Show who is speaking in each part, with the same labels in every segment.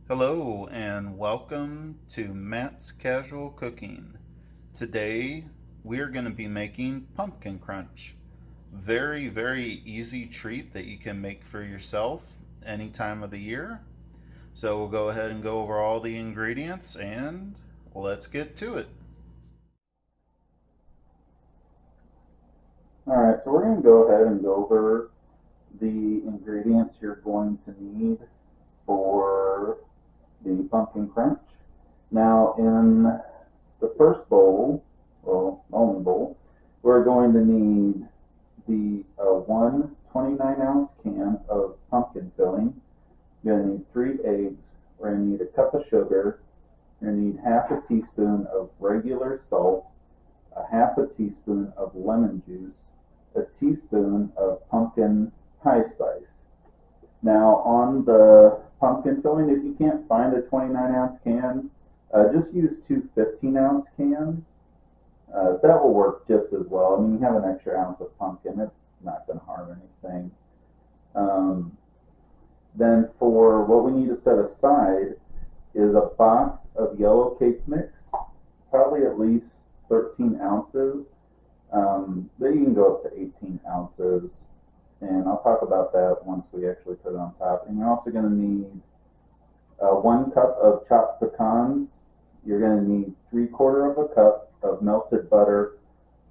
Speaker 1: Hello and welcome to Matt's Casual Cooking. Today we're going to be making pumpkin crunch. Very easy treat that you can make for yourself any time of the year. So we'll go ahead and go over all the ingredients and let's get to it.
Speaker 2: Alright, so we're going to go ahead and go over the ingredients you're going to need for the pumpkin crunch. Now in the first bowl, well, only bowl, we're going to need the one 29-ounce can of pumpkin filling. You're going to need 3 eggs. We're going to need a cup of sugar. You're going to need half a teaspoon of regular salt, a half a teaspoon of lemon juice, a teaspoon of pumpkin pie spice. Now on the pumpkin filling, if you can't find a 29-ounce can, just use two 15-ounce cans. That will work just as well. I mean, you have an extra ounce of pumpkin. It's not going to harm anything. Then for what we need to set aside is a box of yellow cake mix, probably at least 13 ounces. Then you can go up to 18 ounces, and I'll talk about that once we actually put it on top. And you're also going to need 1 cup of chopped pecans. You're going to need 3/4 of a cup of melted butter,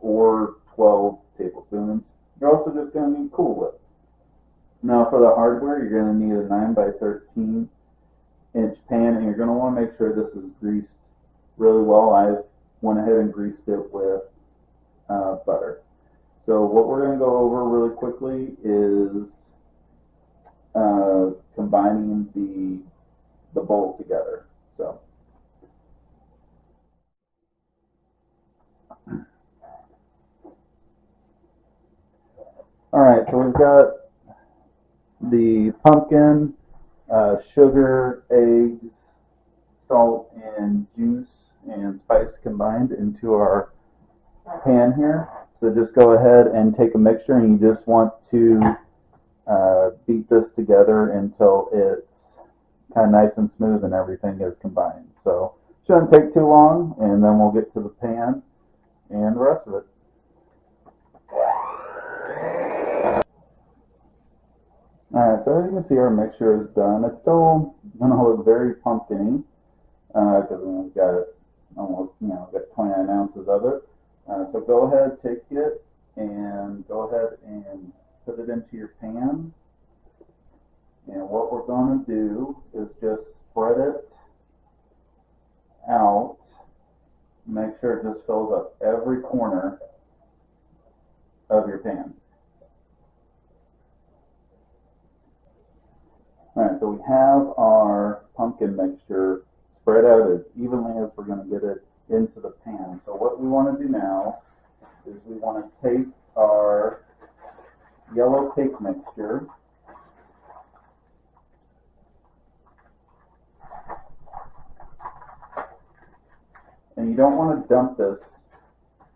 Speaker 2: or 12 tablespoons. You're also just going to need Cool Whip. Now for the hardware, you're going to need a 9 by 13 inch pan, and you're going to want to make sure this is greased really well. I went ahead and greased it with butter. So what we're going to go over really quickly is combining the bowl together. So alright, so we've got the pumpkin, sugar, eggs, salt, and juice and spice combined into our pan here. So just go ahead and take a mixture, and you just want to beat this together until it's kind of nice and smooth and everything is combined. So shouldn't take too long, and then we'll get to the pan and the rest of it. Alright, so as you can see, our mixture is done. It's still going to look very pumpkin-y because we've got almost, got 29 ounces of it. So go ahead, take it, and go ahead and put it into your pan. And what we're going to do is just spread it out. Make sure it just fills up every corner of your pan. Alright, so we have our pumpkin mixture spread out as evenly as we're going to get it into the pan. So what we want to do now is we want to take our yellow cake mixture and you don't want to dump this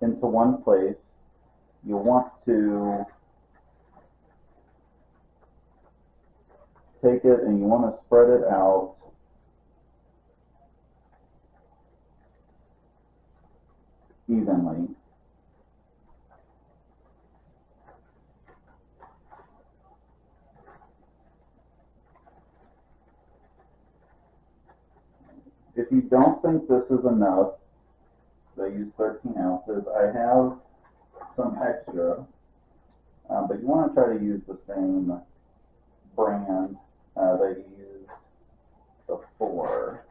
Speaker 2: into one place. You want to take it and you want to spread it out evenly. If you don't think this is enough, I use 13 ounces. I have some extra, but you want to try to use the same brand that you used before.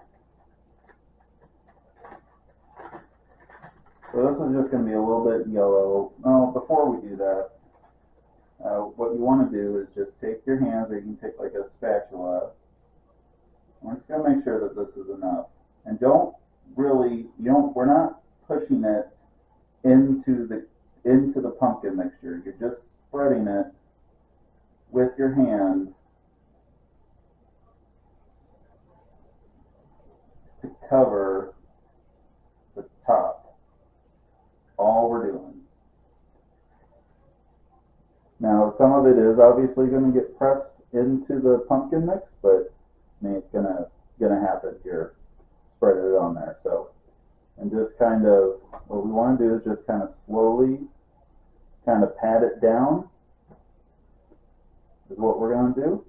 Speaker 2: So this is just going to be a little bit yellow. Oh, before we do that, what you want to do is just take your hands, or you can take like a spatula. We're just going to make sure that this is enough. And we're not pushing it into the pumpkin mixture. You're just spreading it with your hand to cover the top. All we're doing. Now, some of it is obviously going to get pressed into the pumpkin mix, but I mean, it's gonna kind of, what we want to do is just kind of slowly kind of pat it down is what we're going to do.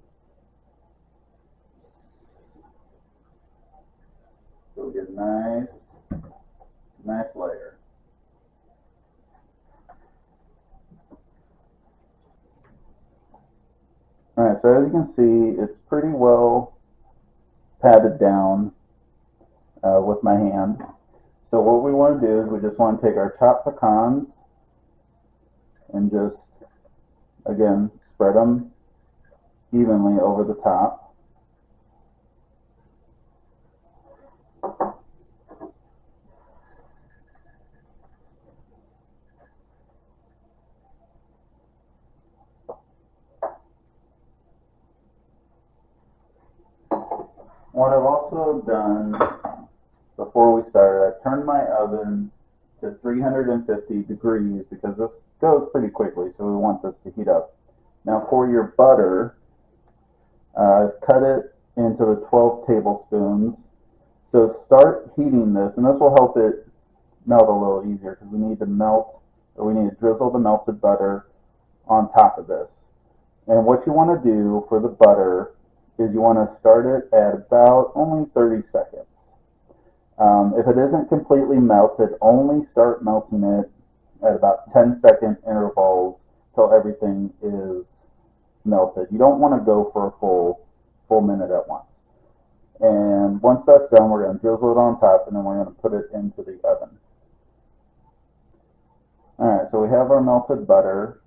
Speaker 2: So we get a nice layer. Alright, so as you can see, it's pretty well patted down with my hand. So what we want to do is we just want to take our chopped pecans and just, again, spread them evenly over the top. What I've also done before we started, I turned my oven to 350 degrees because this goes pretty quickly, so we want this to heat up. Now for your butter, cut it into the 12 tablespoons. So start heating this, and this will help it melt a little easier because we need to drizzle the melted butter on top of this. And what you want to do for the butter is you want to start it at about only 30 seconds. If it isn't completely melted, only start melting it at about 10-second intervals till everything is melted. You don't want to go for a full minute at once. And once that's done, we're going to drizzle it on top, and then we're going to put it into the oven. Alright, so we have our melted butter,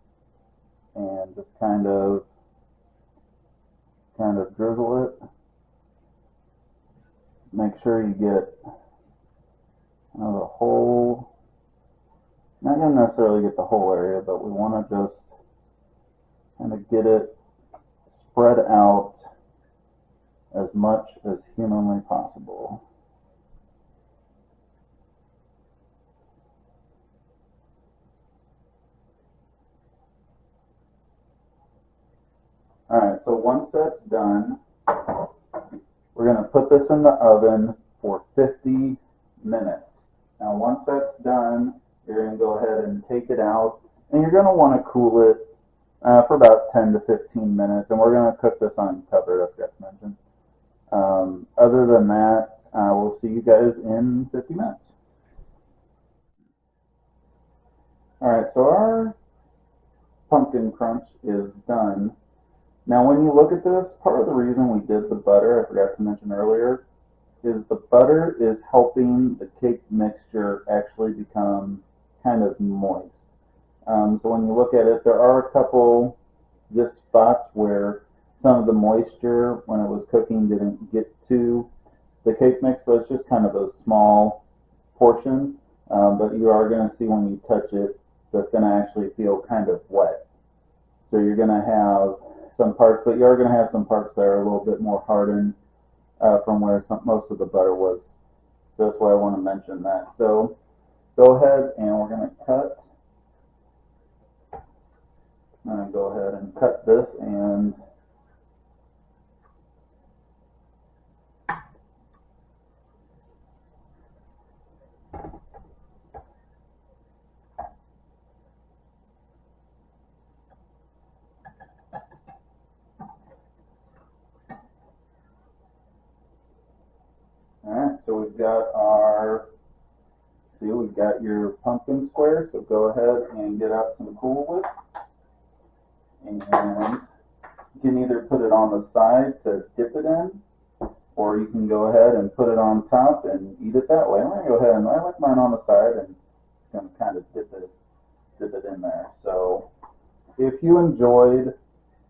Speaker 2: and just kind of drizzle it. Make sure you get the whole, not going to necessarily get the whole area, but we want to just kind of get it spread out as much as humanly possible. Alright, so once that's done, we're going to put this in the oven for 50 minutes. Now once that's done, you're going to go ahead and take it out, and you're going to want to cool it for about 10 to 15 minutes, and we're going to cook this uncovered, I forgot to mention. Other than that, we'll see you guys in 50 minutes. Alright, so our pumpkin crunch is done. Now when you look at this, part of the reason we did the butter, I forgot to mention earlier, is the butter is helping the cake mixture actually become kind of moist. So when you look at it, there are a couple just spots where some of the moisture when it was cooking didn't get to the cake mix, but it's just kind of a small portion. But you are going to see when you touch it, that's going to actually feel kind of wet. So you're going to have some parts, but you are going to have some parts that are a little bit more hardened from where most of the butter was. So that's why I want to mention that. So go ahead and we're going to cut. I'm going to go ahead and cut this and alright, so we've got your pumpkin square, so go ahead and get out some Cool Whip. And you can either put it on the side to dip it in, or you can go ahead and put it on top and eat it that way. I'm going to go ahead and I like mine on the side and going to kind of dip it in there. So if you enjoyed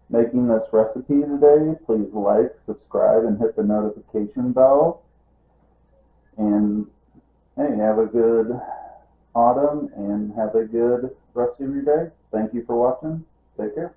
Speaker 2: making this recipe today, please like, subscribe, and hit the notification bell. And hey, have a good autumn and have a good rest of your day. Thank you for watching. Take care.